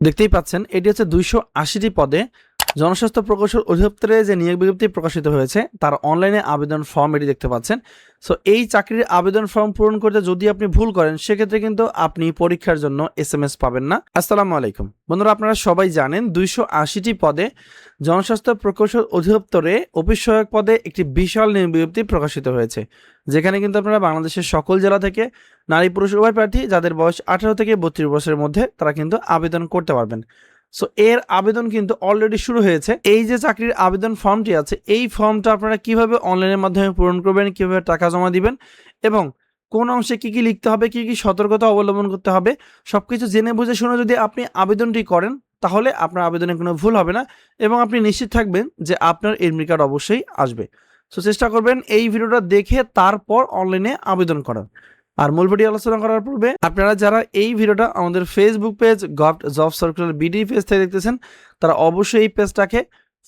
দেখতেই পাচ্ছেন এটি হচ্ছে 280টি পদে জনস্বাস্থ্য প্রকৌশল অধিদপ্তরে যে নিয়োগ বিজ্ঞপ্তি প্রকাশিত হয়েছে তার অনলাইনে আবেদন ফর্ম এটি দেখতে পাচ্ছেন। সো এই চাকরির আবেদন ফর্ম পূরণ করতে যদি আপনি ভুল করেন সেক্ষেত্রে কিন্তু আপনি পরীক্ষার জন্য SMS পাবেন না। আসসালামু আলাইকুম বন্ধুরা, আপনারা সবাই জানেন 280টি পদে জনস্বাস্থ্য প্রকৌশল অধিদপ্তরে অফিস সহায়ক পদে একটি বিশাল নিয়োগ বিজ্ঞপ্তি প্রকাশিত হয়েছে, যেখানে কিন্তু আপনারা বাংলাদেশের সকল জেলা থেকে নারী পুরুষ উভয় প্রার্থী যাদের বয়স 18 থেকে 32 বছরের মধ্যে তারা কিন্তু আবেদন করতে পারবেন। সো এর আবেদন কিন্তু অলরেডি শুরু হয়েছে। এই যে চাকরির আবেদন ফর্মটি আছে এই ফর্মটা আপনারা কিভাবে অনলাইনের মাধ্যমে পূরণ করবেন, কিভাবে টাকা জমা দিবেন এবং কোন অংশে কি কি লিখতে হবে, কি কি সতর্কতা অবলম্বন করতে হবে, সবকিছু জেনে বুঝে শুনে যদি আপনি আবেদনটি করেন তাহলে আপনার আবেদনে কোনো ভুল হবে না এবং আপনি নিশ্চিত থাকবেন যে আপনার এডমিট কার্ড অবশ্যই আসবে। সো চেষ্টা করবেন এই ভিডিওটা দেখে তারপর অনলাইনে আবেদন করার। আর মূল ভিডিও আলোচনা করার পূর্বে আপনারা যারা এই ভিডিওটা আমাদের Facebook page govt job circular BD page থেকে দেখতেছেন তারা অবশ্যই এই পেজটাকে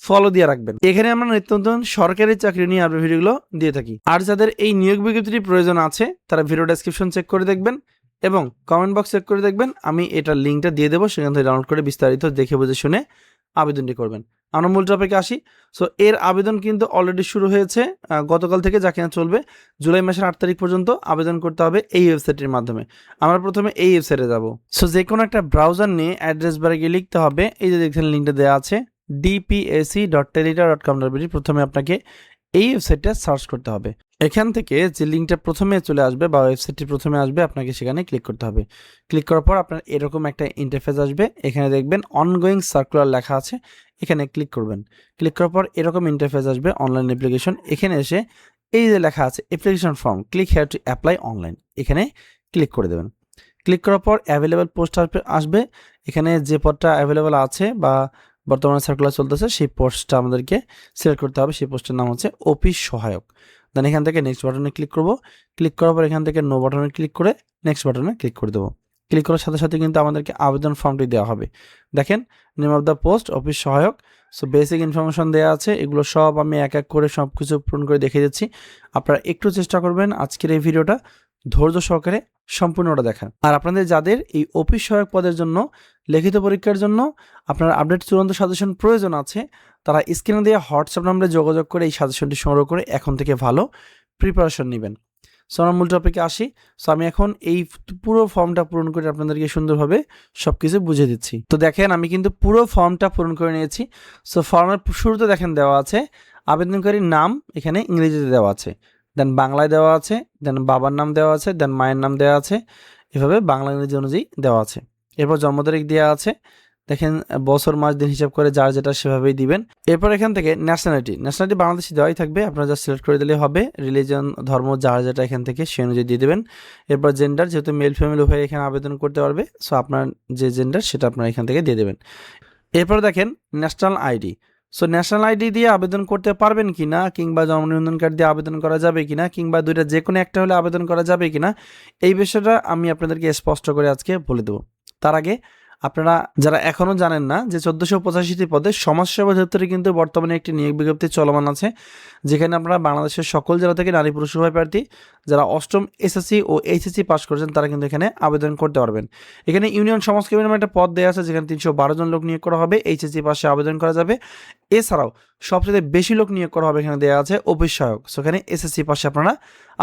ফলো দিয়ে রাখবেন। এখানে আমরা নিত্য নতুন সরকারি চাকরি নিয়ে আরো ভিডিওগুলো দিয়ে থাকি। আর যাদের এই নিয়োগ বিজ্ঞপ্তির প্রয়োজন আছে তারা ভিডিও ডেসক্রিপশন চেক করে দেখবেন এবং কমেন্ট বক্স চেক করে দেখবেন, আমি এটার লিঙ্কটা দিয়ে দেবো, সেখান থেকে ডাউনলোড করে বিস্তারিত দেখে বুঝে শুনে আবেদনটি করবেন। আমরা মূল টপিকে আসি। সো এর আবেদন কিন্তু অলরেডি শুরু হয়েছে গতকাল থেকে, যা কিনা চলবে জুলাই মাসের 8 তারিখ পর্যন্ত। আবেদন করতে হবে এই ওয়েবসাইটের মাধ্যমে। আমরা প্রথমে এই ওয়েবসাইটে যাব। সো যে কোনো একটা ব্রাউজার নিয়ে অ্যাড্রেস বারে গিয়ে লিখতে হবে, এই যে দেখছেন লিঙ্কটা দেওয়া আছে dpsc.teletra.com.bd। প্রথমে আপনাকে এই ওয়েবসাইটটা সার্চ করতে হবে। এখান থেকে যে লিঙ্কটা প্রথমে চলে আসবে বা ওয়েবসাইটটি প্রথমে আসবে আপনাকে সেখানে ক্লিক করতে হবে। ক্লিক করার পর আপনার এরকম একটা ইন্টারফেস আসবে, এখানে দেখবেন অনগোয়িং সার্কুলার লেখা আছে, এখানে ক্লিক করবেন। ক্লিক করার পর এরকম ইন্টারফেস আসবে অনলাইন অ্যাপ্লিকেশন। এখানে এসে এই যে লেখা আছে application form, click here to apply online, এখানে ক্লিক করে দেবেন। ক্লিক করার পর অ্যাভেলেবেল পোস্ট আসবে, এখানে যে পদটা অ্যাভেলেবেল আছে বা বর্তমানে সার্কুলার চলতেছে সেই পোস্টটা আমাদেরকে সিলেক্ট করতে হবে। সেই পোস্টের নাম হচ্ছে অফিস সহায়ক। দেন এখান থেকে নেক্সট বাটনে ক্লিক করব। ক্লিক করার পর এখান থেকে নো বাটনে ক্লিক করে নেক্সট বাটনে ক্লিক করে দেবো। ক্লিক করার সাথে সাথে কিন্তু আমাদেরকে আবেদন ফর্মটি দেওয়া হবে। দেখেন name of the post office সহায়ক। সো বেসিক ইনফরমেশন দেওয়া আছে, এগুলো সব আমি এক এক করে সব কিছু পূরণ করে দেখিয়ে দিচ্ছি। আপনারা একটু চেষ্টা করবেন আজকের এই ভিডিওটা ধৈর্য সহকারে সম্পূর্ণটা দেখা। আর আপনাদের যাদের এই অফিস সহায়ক পদের জন্য লিখিত পরীক্ষার জন্য আপনার আপডেট চূড়ান্ত সাজেশন প্রয়োজন আছে, তারা স্ক্রিনে দেওয়া হোয়াটসঅ্যাপ নম্বরে যোগাযোগ করে এই সাজেশনটি সংগ্রহ করে এখন থেকে ভালো প্রিপারেশন নেবেন। সো আমরা মূল টপিকে আসি। সো আমি এখন এই পুরো ফর্মটা পূরণ করে আপনাদেরকে সুন্দরভাবে সব কিছু বুঝিয়ে দিচ্ছি। তো দেখেন আমি কিন্তু পুরো ফর্মটা পূরণ করে নিয়েছি। সো ফর্মের শুরুতে দেখেন দেওয়া আছে আবেদনকারীর নাম, এখানে ইংরেজিতে দেওয়া আছে, দেন বাংলায় দেওয়া আছে, দেন বাবার নাম দেওয়া আছে, দেন মায়ের নাম দেওয়া আছে, এভাবে বাংলা ইংরেজি অনুযায়ী দেওয়া আছে। এরপর জন্ম তারিখ দেওয়া আছে, দেখেন বছর মাস দিন হিসাব করে যার যেটা সেভাবেই দিবেন। এরপর এখান থেকে ন্যাশনালিটি বাংলাদেশি দেওয়াই থাকবে, আপনারা যা সিলেক্ট করে দিলে হবে। রিলিজন ধর্ম যার যেটা এখান থেকে সে অনুযায়ী দিয়ে দেবেন। এরপর জেন্ডার, যেহেতু মেল ফিমেল উভয় এখানে আবেদন করতে পারবে, সো আপনার যে জেন্ডার সেটা আপনারা এখান থেকে দিয়ে দেবেন। এরপর দেখেন national ID. So national ID দিয়ে আবেদন করতে পারবেন কিনা, কিংবা জন্ম নিবন্ধন কার্ড দিয়ে আবেদন করা যাবে কিনা, কিংবা দুইটা যে কোনো একটা হলে আবেদন করা যাবে কিনা, এই বিষয়টা আমি আপনাদেরকে স্পষ্ট করে আজকে বলে দেবো। তার আগে আপনারা যারা এখনো জানেন না যে 1485টি পদে সমাজসেবা অধিদপ্তরে কিন্তু বর্তমানে একটি নিয়োগ বিজ্ঞপ্তি চলমান আছে, যেখানে আপনারা বাংলাদেশের সকল জেলা থেকে নারী পুরুষ উভয় প্রার্থী যারা অষ্টম SSC ও HSC পাস করেছেন তারা কিন্তু এখানে আবেদন করতে পারবেন। এখানে ইউনিয়ন সমাজকর্মী নামে একটা পদ দেওয়া আছে, যেখানে 312 জন লোক নিয়োগ করা হবে, HSC পাশে আবেদন করা যাবে। এছাড়াও সবচেয়ে বেশি লোক নিয়োগ করা হবে, এখানে দেওয়া আছে অফিস সহায়ক। সেখানে SSC পাশে আপনারা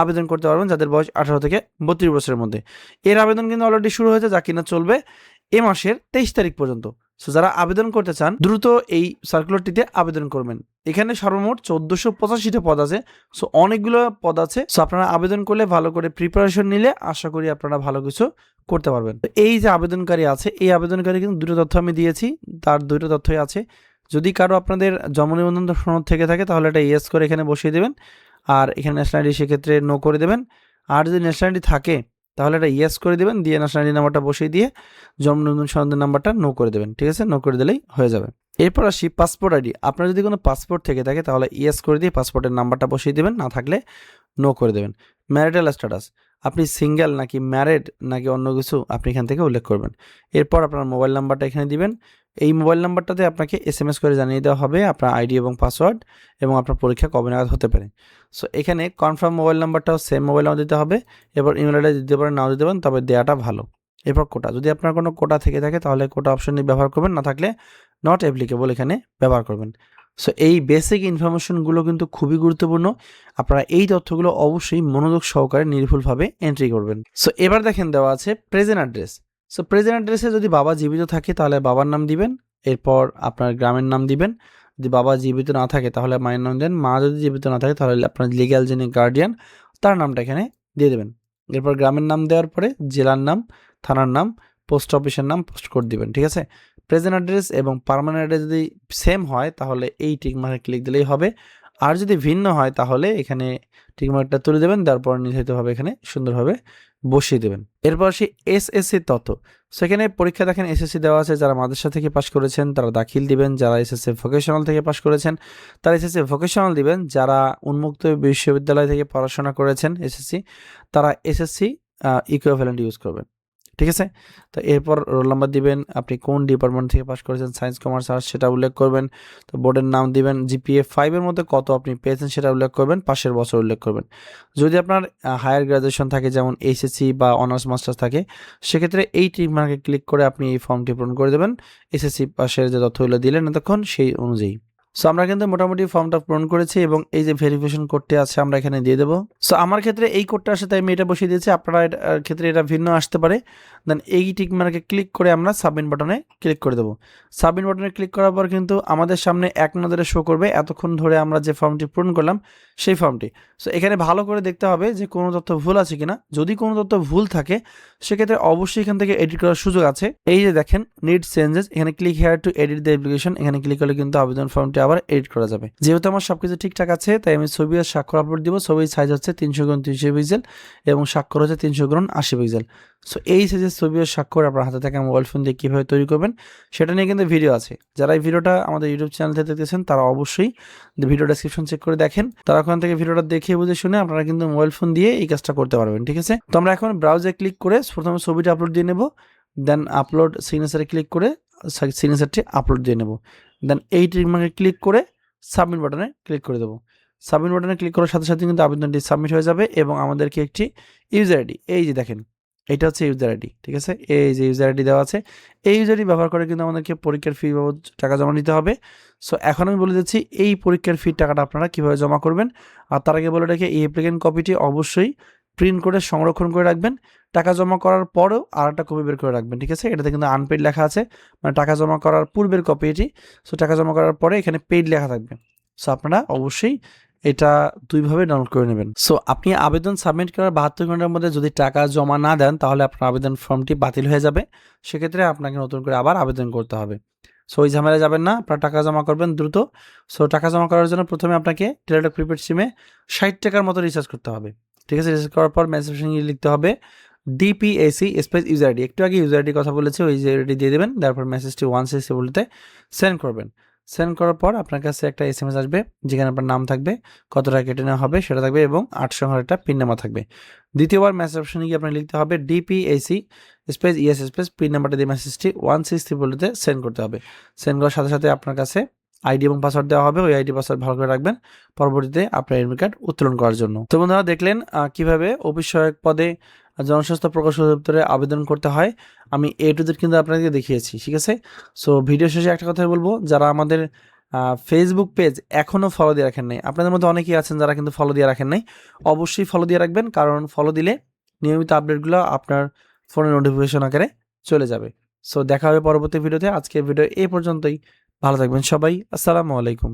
আবেদন করতে পারবেন যাদের বয়স 18 থেকে 32 বছরের মধ্যে। এর আবেদন কিন্তু অলরেডি শুরু হয়েছে, যা কিনা চলবে এ মাসের 23 তারিখ পর্যন্ত। সো যারা আবেদন করতে চান দ্রুত এই সার্কুলারটিতে আবেদন করবেন। এখানে সর্বমোট 1485টা পদ আছে, সো অনেকগুলো পদ আছে। সো আপনারা আবেদন করলে ভালো করে প্রিপারেশন নিলে আশা করি আপনারা ভালো কিছু করতে পারবেন। এই যে আবেদনকারী আছে, এই আবেদনকারী কিন্তু দুটো তথ্য আমি দিয়েছি, তার দুটো তথ্যই আছে। যদি কারো আপনাদের জন্ম নিবন্ধন সনদ থেকে থাকে তাহলে এটা ইয়েস করে এখানে বসিয়ে দেবেন, আর এখানে ন্যাশনালিটি সেক্ষেত্রে নো করে দেবেন। আর যদি ন্যাশনালিটি থাকে তাহলে এটা ইয়েস করে দেবেন, দিয়ে ন্যাশনালিটি নাম্বারটা বসিয়ে দিয়ে জন্ম নিবন্ধন সনদের নাম্বারটা নো করে দেবেন। ঠিক আছে, নো করে দিলেই হয়ে যাবে। এরপর আসি পাসপোর্ট আইডি। আপনার যদি কোনো পাসপোর্ট থেকে থাকে তাহলে ইয়েস করে দিয়ে পাসপোর্টের নাম্বারটা বসিয়ে দেবেন, না থাকলে নো করে দেবেন। ম্যারিটাল স্ট্যাটাস, আপনি সিঙ্গেল নাকি ম্যারিড নাকি অন্য কিছু আপনি এখান থেকে উল্লেখ করবেন। এরপর আপনার মোবাইল নাম্বারটা এখানে দিবেন। এই মোবাইল নাম্বারটাতে আপনাকে SMS করে জানিয়ে দেওয়া হবে আপনার আইডি এবং পাসওয়ার্ড এবং আপনার পরীক্ষা কবে নাগাদ হতে পারে। সো এখানে কনফার্ম মোবাইল নাম্বারটাও সেম মোবাইল নাম্বার দিতে হবে। এবার ইমেল আইডি দিতে পারেন, নাও দিতে পারেন, তবে দেওয়াটা ভালো। এরপর কোটা, যদি আপনার কোনো কোটা থেকে থাকে তাহলে কোটা অপশনটি ব্যবহার করবেন, না থাকলে নট অ্যাপ্লিকেবল এখানে ব্যবহার করবেন। সো এই বেসিক ইনফরমেশনগুলো কিন্তু খুবই গুরুত্বপূর্ণ, আপনারা এই তথ্যগুলো অবশ্যই মনোযোগ সহকারে নির্ভুলভাবে এন্ট্রি করবেন। সো এবার দেখেন দেওয়া আছে প্রেজেন্ট অ্যাড্রেস। সো প্রেজেন্ট অ্যাড্রেসে যদি বাবা জীবিত থাকে তাহলে বাবার নাম দিবেন, এরপর আপনার গ্রামের নাম দিবেন, যদি বাবা জীবিত না থাকে তাহলে মায়ের নাম দেন, মা যদি জীবিত না থাকে তাহলে আপনার লিগ্যাল যিনি গার্ডিয়ান তার নামটা এখানে দিয়ে দেবেন। এরপর গ্রামের নাম দেওয়ার পরে জেলার নাম, থানার নাম, পোস্ট অফিসের নাম, পোস্ট কোড দিবেন, ঠিক আছে। প্রেজেন্ট অ্যাড্রেস এবং পার্মানেন্ট অ্যাড্রেস যদি সেম হয় তাহলে এই টিকমার্কে ক্লিক দিলেই হবে, আর যদি ভিন্ন হয় তাহলে এখানে টিকমার্কটা তুলে দেবেন, তারপর নির্ধারিতভাবে এখানে সুন্দরভাবে বসিয়ে দেবেন। এরপর আসি এসএসসির তথ্য। সেখানে পরীক্ষা দেখেন এসএসসি দেওয়া আছে, যারা মাদ্রাসা থেকে পাশ করেছেন তারা দাখিল দিবেন, যারা এসএসসি ভোকেশনাল থেকে পাশ করেছেন তারা এসএসসি ভোকেশনাল দিবেন, যারা উন্মুক্ত বিশ্ববিদ্যালয় থেকে পড়াশোনা করেছেন এসএসসি তারা এসএসসি ইকুইভ্যালেন্ট ইউজ করবেন, ঠিক আছে। তো এরপর রোল নাম্বার দিবেন, আপনি কোন ডিপার্টমেন্ট থেকে পাস করেছেন, সায়েন্স, কমার্স, আর্টস সেটা উল্লেখ করবেন। তো বোর্ডের নাম দিবেন, জিপিএ 5-এর মধ্যে কত আপনি পেয়েছেন সেটা উল্লেখ করবেন, পাশের বছর উল্লেখ করবেন। যদি আপনার হায়ার গ্রাজুয়েশন থাকে যেমন এইচএসসি বা অনার্স মাস্টার্স থাকে সেক্ষেত্রে এই টিক মার্কে ক্লিক করে আপনি এই ফর্মটি পূরণ করে দেবেন, এসএসসি পাশের যে তথ্যগুলো দিলেন এতক্ষণ সেই অনুযায়ী। সো আমরা কিন্তু মোটামুটি ফর্মটা পূরণ করেছি এবং এই যে ভেরিফিকেশন কোডটি আছে আমরা এখানে দিয়ে দেবো। সো আমার ক্ষেত্রে এই কোডটা আসে তাই আমি এটা বসিয়ে দিয়েছি, আপনারা ক্ষেত্রে এটা ভিন্ন আসতে পারে। দেন এই টিক মার্কে ক্লিক করে আমরা সাবমিট বাটনে ক্লিক করে দেবো। সাবমিট বাটনে ক্লিক করার পর কিন্তু আমাদের সামনে এক নজরে শো করবে এতক্ষণ ধরে আমরা যে ফর্মটি পূরণ করলাম সেই ফর্মটি। সো এখানে ভালো করে দেখতে হবে যে কোনো তথ্য ভুল আছে কিনা, যদি কোনো তথ্য ভুল থাকে সেক্ষেত্রে অবশ্যই এখান থেকে এডিট করার সুযোগ আছে। এই যে দেখেন নিড চেঞ্জেস, এখানে click here two edit the application, এখানে ক্লিক করলে কিন্তু আবেদন ফর্মটি আবার এডিট করা যাবে। যেহেতু আমার সবকিছু ঠিকঠাক আছে তাই আমি ছবি আর স্বাক্ষর আপলোড দিব। ছবির সাইজ হচ্ছে 300x300 পিক্সেল এবং স্বাক্ষর হচ্ছে 300x80 পিক্সেল। সো এই সাইজের ছবি আর স্বাক্ষর আপনার হাতে থাকা মোবাইল ফোন দিয়ে কীভাবে তৈরি করবেন সেটা নিয়ে কিন্তু ভিডিও আছে। যারা এই ভিডিওটা আমাদের ইউটিউব চ্যানেল থেকে দেখতেছেন তারা অবশ্যই ভিডিও ডেসক্রিপশন চেক করে দেখেন, তারা ওখান থেকে ভিডিওটা দেখে বুঝে শুনে আপনারা কিন্তু মোবাইল ফোন দিয়ে এই কাজটা করতে পারবেন, ঠিক আছে। তো আমরা এখন ব্রাউজারে ক্লিক করে প্রথমে ছবিটা আপলোড দিয়ে নেব, দেন আপলোড সিগনেচারে ক্লিক করে সিগনেচারটি আপলোড দিয়ে নেব, দেন এই টিকমার্কে ক্লিক করে সাবমিট বাটনে ক্লিক করে দেবো। সাবমিট বাটনে ক্লিক করার সাথে সাথে কিন্তু আবেদনটি সাবমিট হয়ে যাবে এবং আমাদেরকে একটি ইউজার আইডি, এই যে দেখেন এটা হচ্ছে ইউজার আইডি, ঠিক আছে। এই যে ইউজার আইডি দেওয়া আছে এই ইউজার আইডি ব্যবহার করে কিন্তু আমাদেরকে পরীক্ষার ফি বাবদ টাকা জমা দিতে হবে। সো এখন আমি বলে দিচ্ছি এই পরীক্ষার ফির টাকাটা আপনারা কীভাবে জমা করবেন। আর তার আগে বলে রেখে এই অ্যাপ্লিকেন্ট কপিটি অবশ্যই প্রিন্ট করে সংরক্ষণ করে রাখবেন, টাকা জমা করার পরেও আর একটা কপি বের করে রাখবেন, ঠিক আছে। এটাতে কিন্তু আনপেইড লেখা আছে, মানে টাকা জমা করার পূর্বের কপি এটি। সো টাকা জমা করার পরে এখানে পেইড লেখা থাকবে। সো আপনারা অবশ্যই এটা দুইভাবে ডাউনলোড করে নেবেন। সো আপনি আবেদন সাবমিট করার 72 ঘন্টার মধ্যে যদি টাকা জমা না দেন তাহলে আপনার আবেদন ফর্মটি বাতিল হয়ে যাবে, সেক্ষেত্রে আপনাকে নতুন করে আবার আবেদন করতে হবে। সো ওই ঝামেলায় যাবেন না, আপনার টাকা জমা করবেন দ্রুত। সো টাকা জমা করার জন্য প্রথমে আপনাকে টেলিটক প্রিপেড সিমে 60 টাকার মতো রিচার্জ করতে হবে, ঠিক আছে। রিচার্জ করার পর মেসেজ লিখতে হবে ডিপিএসি স্পেস ইউজার আইডি, একটু আগে ইউজার আইডি কথা বলেছি ওই ইউজার আইডি দিয়ে দেবেন, তারপর মেসেজটি 160 বলতে সেন্ড করবেন। সেন্ড করার পর আপনার কাছে একটা এসএমএস আসবে যেখানে আপনার নাম থাকবে, কত টাকা কেটে নেওয়া হবে সেটা থাকবে এবং 8 সংখ্যার একটা পিন নাম্বার থাকবে। দ্বিতীয়বার মেসেজ অপশনে গিয়ে আপনার লিখতে হবে ডিপিএসি স্পেস ইএস স্পেস পিন নাম্বারটা দিয়ে মেসেজটি 160 বলতে সেন্ড করতে হবে। সেন্ড করার সাথে সাথে আপনার কাছে আইডি এবং পাসওয়ার্ড দেওয়া হবে, ওই আইডি পাসওয়ার্ড ভালো করে রাখবেন পরবর্তীতে আপনার এডমিট কার্ড উত্তোলন করার জন্য। তো বন্ধুরা দেখলেন কিভাবে অফিস সহায়ক পদে জনস্বাস্থ্য প্রকৌশল অধিদপ্তরে আবেদন করতে হয়, আমি A to Z কিন্তু আপনাদেরকে দেখিয়েছি, ঠিক আছে। সো ভিডিও শেষে একটা কথা বলবো, যারা আমাদের ফেসবুক পেজ এখনও ফলো দিয়ে রাখেন নাই, আপনাদের মধ্যে অনেকেই আছেন যারা কিন্তু ফলো দিয়ে রাখেন নাই, অবশ্যই ফলো দিয়ে রাখবেন, কারণ ফলো দিলে নিয়মিত আপডেটগুলো আপনার ফোনে নোটিফিকেশন আকারে চলে যাবে। সো দেখা হবে পরবর্তী ভিডিওতে, আজকের ভিডিও এই পর্যন্তই। ভালো থাকবেন সবাই, আসসালামু আলাইকুম।